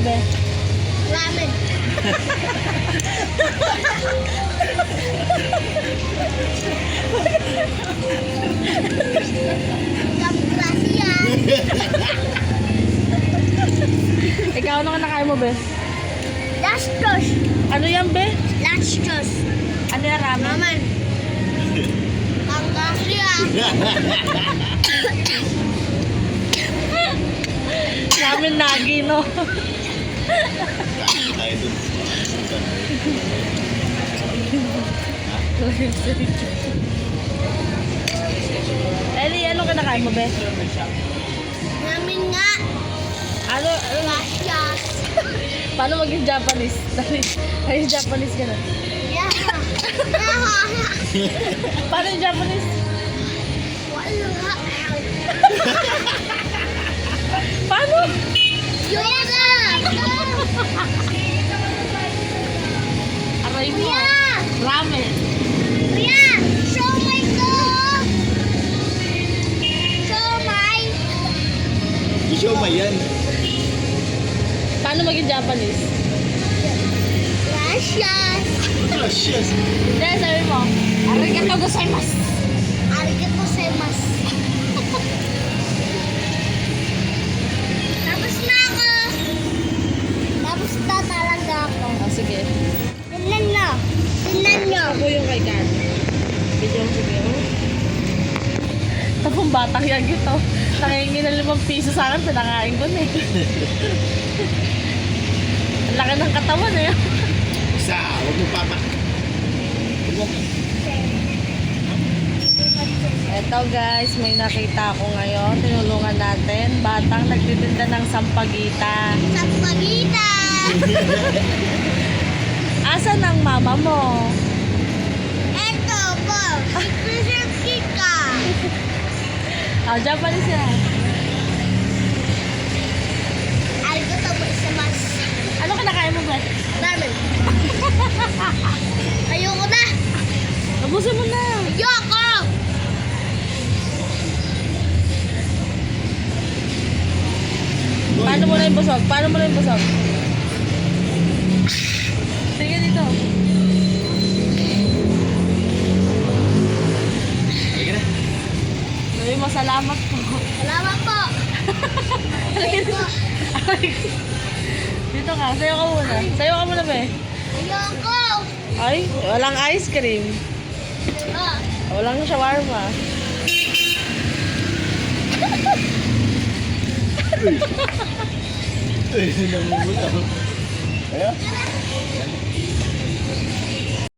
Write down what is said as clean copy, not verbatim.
be? Ramen. Gracias. Ikaw, ano ka nakain mo, be? Lastos. Ano yan, be? Lastos. Ano yung ramen? Ramen. Gracias. Ramen nagi, no? Tayo dun. Eli, ano ka nakain mo, be? Ramen nga. Ano? Gracias. Paano maging Japanese? Ay, Japanese ka na. Yeah. Paano yung Japanese? Wala. Paano? Yoga. Aray mo. Kuya. Ramen. Kuya. Siomay ko. Siomay. Show mo yan. Paano maging Japanese? Gracias. Gracias. Hindi, sabi mo. Arigatou gozaimasu. Arigatou gozaimasu. Tapos na ako. Tapos na talaga ako. Oh, sige. Tingnan nyo. Tingnan nyo. Ako yung kay Kat. Video mo sige. Tapong batang yan gito. Nakingi ng 5 piso sa akin, pinakain ko na eh. Ang laki ng katawan eh. Isa, huwag mo papa. Eto guys, may nakita ako ngayon. Tinulungan natin. Batang nagtitinda ng sampagita. Sampagitan. Asan ang mama mo? Eto po. Present kita. Ah, Japanese yan. Arigatou gozaimasu. Ano kinakain mo ba? Ramen. Ayoko na. Abusin mo na. Ayoko. Paano mo na yung busog? Paano mo na yung busog? Sige dito. Halika na. Sabi mo, salamat po. Salamat po. Ayoko. Dito ka, sayo ka muna. Sayo ka muna, be. Ayoko. Ay, walang ice cream. Ah. Walang shawarma. Ito yung namumutaw. Ayan.